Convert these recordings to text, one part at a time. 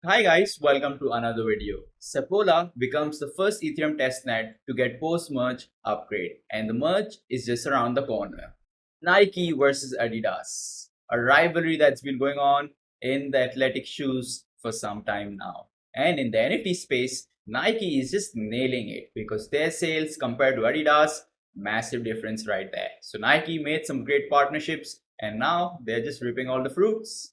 Hi guys, welcome to another video. Sepolia becomes the first Ethereum testnet to get post-merge upgrade, and the merge is just around the corner. Nike versus Adidas, a rivalry that's been going on in the athletic shoes for some time now. And in the NFT space, Nike is just nailing it because their sales compared to Adidas, massive difference right there. So Nike made some great partnerships and now they're just reaping all the fruits.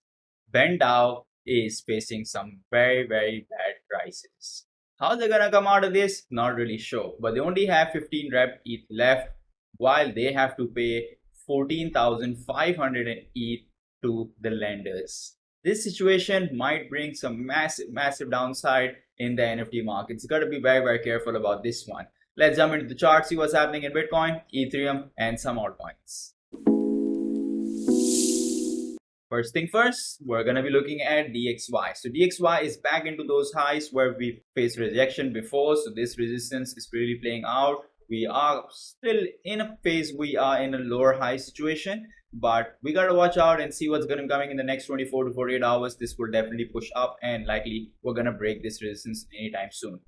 BendDAO is facing some very bad crisis. How they're gonna come out of this? Not really sure. But they only have 15 rep ETH left, while they have to pay 14,500 ETH to the lenders. This situation might bring some massive downside in the NFT market. You gotta be very careful about this one. Let's jump into the chart, see what's happening in Bitcoin, Ethereum, and some altcoins. First thing first, we're going to be looking at DXY. So DXY is back into those highs where we faced rejection before. So this resistance is really playing out. We are still in a phase, we are in a lower high situation, but we got to watch out and see what's going to be coming in the next 24 to 48 hours. This will definitely push up and likely we're going to break this resistance anytime soon.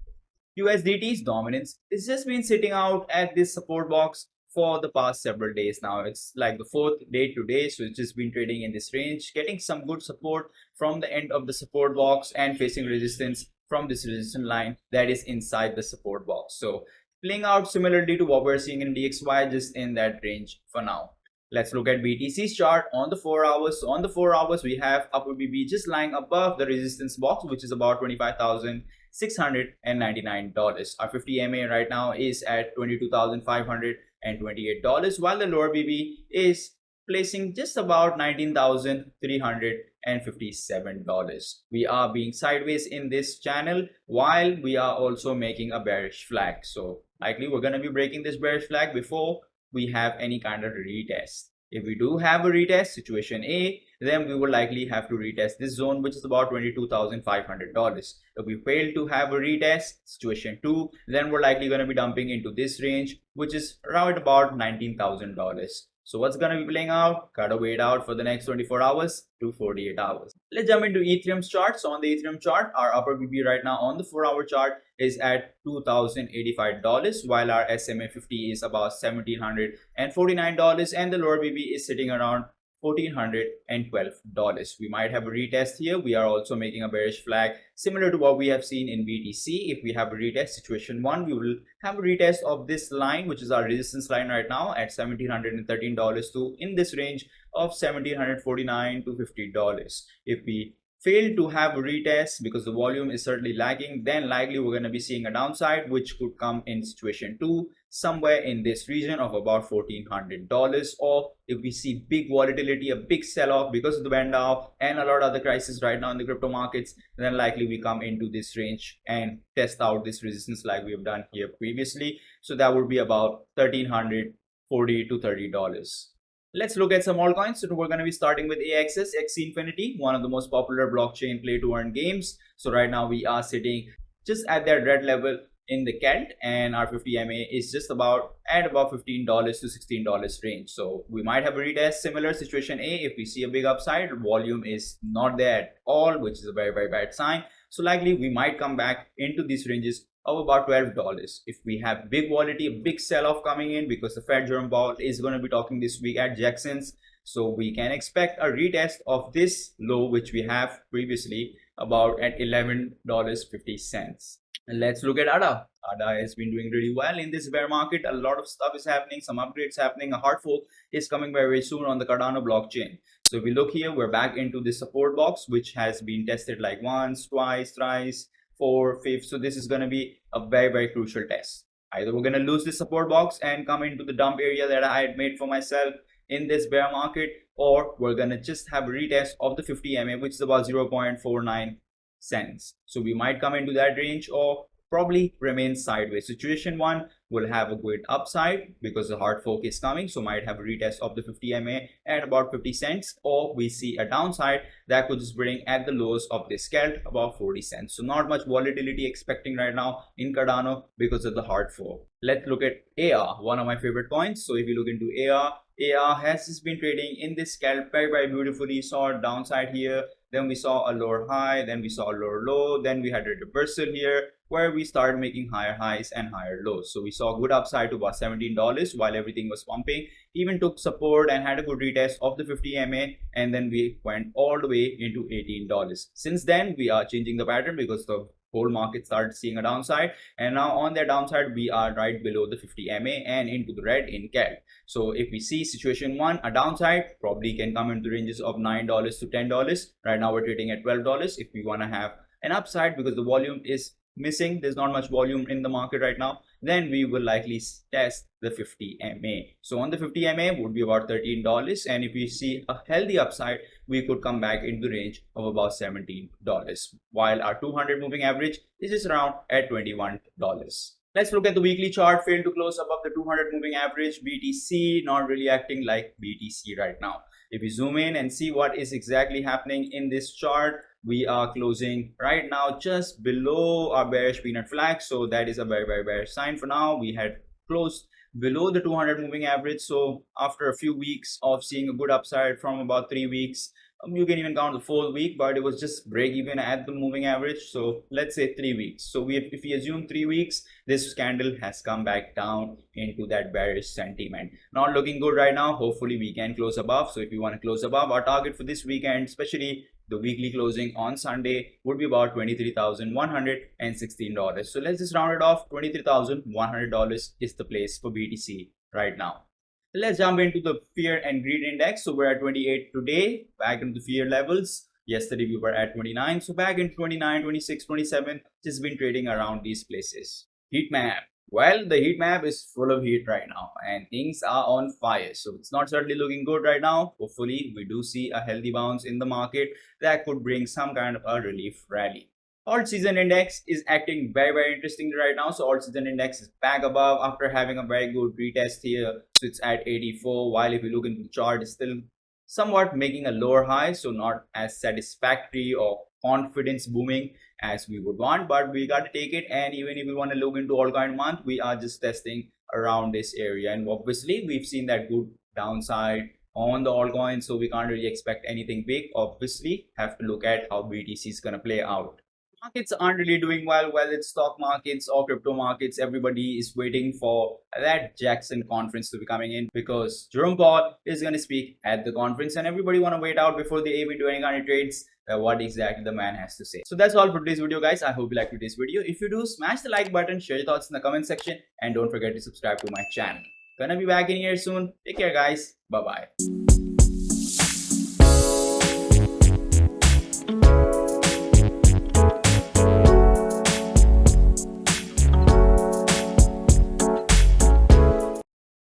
USDT's dominance has just been sitting out at this support box for the past several days now. It's like the fourth day today, so it's just been trading in this range, getting some good support from the end of the support box and facing resistance from this resistance line that is inside the support box. So playing out similarly to what we're seeing in DXY, just in that range for now. Let's look at BTC's chart on the 4 hours. So on the 4 hours, we have upper BB just lying above the resistance box, which is about $25,699. Our 50 MA right now is at $22,528, while the lower BB is placing just about $19,357. We are being sideways in this channel while we are also making a bearish flag. So likely we're going to be breaking this bearish flag before we have any kind of retest. If we do have a retest, situation A, then we will likely have to retest this zone, which is about $22,500. If we fail to have a retest, situation 2, then we're likely going to be dumping into this range, which is around about $19,000. So what's going to be playing out? Gotta wait out for the next 24 hours to 48 hours. Let's jump into Ethereum's chart. So on the Ethereum chart, our upper BB right now on the 4-hour chart is at $2,085, while our SMA 50 is about $1,749, and the lower BB is sitting around $1,412. We might have a retest here. We are also making a bearish flag similar to what we have seen in BTC. If we have a retest, situation 1, we will have a retest of this line, which is our resistance line right now at $1,713 to in this range of $1,749 to $50. If we fail to have a retest because the volume is certainly lagging, then likely we're going to be seeing a downside, which could come in situation 2 somewhere in this region of about $1,400. Or if we see big volatility, a big sell-off because of the BendDAO and a lot of other crises right now in the crypto markets, then likely we come into this range and test out this resistance like we have done here previously. So that would be about $1,340 to $30. Let's look at some altcoins. So we're going to be starting with AXS, Axie Infinity, one of the most popular blockchain play to earn games. So right now we are sitting just at that red level in the Kelt, and our 50 MA is just about at about $15 to $16 range. So we might have a retest. Similar situation A, if we see a big upside, volume is not there at all, which is a very bad sign. So likely we might come back into these ranges of about $12. If we have big volatility, a big sell-off coming in because the Fed Jerome Powell is going to be talking this week at Jackson's, so we can expect a retest of this low which we have previously about at $11.50. And let's look at ADA. ADA has been doing really well in this bear market. A lot of stuff is happening, some upgrades happening. A hard fork is coming very soon on the Cardano blockchain. So if we look here, we're back into the support box, which has been tested like once, twice, thrice, 4, 5. So this is going to be a very crucial test. Either we're going to lose this support box and come into the dump area that I had made for myself in this bear market, or we're going to just have a retest of the 50 MA, which is about 0.49 cents. So we might come into that range or probably remain sideways. Situation 1 will have a great upside because the hard fork is coming, so might have a retest of the 50 MA at about 50 cents, or we see a downside that could just bring at the lows of this scalp about 40 cents. So not much volatility expecting right now in Cardano because of the hard fork. Let's look at AR, one of my favorite coins. So if you look into AR has just been trading in this scalp very beautifully. Saw a downside here, then we saw a lower high, then we saw a lower low, then we had a reversal here where we started making higher highs and higher lows. So we saw a good upside to about $17 while everything was pumping, even took support and had a good retest of the 50 MA, and then we went all the way into $18. Since then we are changing the pattern because the whole market started seeing a downside, and now on that downside we are right below the 50 MA and into the red in CAD. So if we see situation one, a downside probably can come into ranges of $9 to $10. Right now we're trading at $12. If we want to have an upside because the volume is missing, there's not much volume in the market right now, then we will likely test the 50 MA. So on the 50 MA would be about $13, and if we see a healthy upside, we could come back into the range of about $17, while our 200 moving average is just around at $21. Let's look at the weekly chart. Failed to close above the 200 moving average. BTC not really acting like BTC right now. If we zoom in and see what is exactly happening in this chart, we are closing right now just below our bearish peanut flag. So that is a very bearish sign for now. We had closed below the 200 moving average. So after a few weeks of seeing a good upside from about 3 weeks, you can even count the 4th week, but it was just break even at the moving average. So let's say 3 weeks. So if we assume 3 weeks, this candle has come back down into that bearish sentiment. Not looking good right now. Hopefully we can close above. So if you want to close above, our target for this weekend, especially the weekly closing on Sunday, would be about $23,116. So let's just round it off. $23,100 is the place for BTC right now. Let's jump into the fear and greed index. So we're at 28 today, back into the fear levels. Yesterday we were at 29. So back in 29, 26, 27, just been trading around these places. Heat map. Well, the heat map is full of heat right now and things are on fire. So it's not certainly looking good right now. Hopefully we do see a healthy bounce in the market that could bring some kind of a relief rally. Alt season index is acting very interestingly right now. So alt season index is back above after having a very good retest here. So it's at 84, while if you look into the chart, it's still somewhat making a lower high, so not as satisfactory or confidence booming as we would want, but we got to take it. And even if we want to look into altcoin month, we are just testing around this area, and obviously we've seen that good downside on the altcoin, so we can't really expect anything big. Obviously have to look at how BTC is going to play out. Markets aren't really doing well, whether it's stock markets or crypto markets. Everybody is waiting for that Jackson conference to be coming in because Jerome Powell is going to speak at the conference, and everybody want to wait out before they even do any kind of trades what exactly the man has to say. So that's all for today's video, guys. I hope you liked today's video. If you do, smash the like button, share your thoughts in the comment section, and don't forget to subscribe to my channel. Gonna be back in here soon. Take care, guys. Bye bye.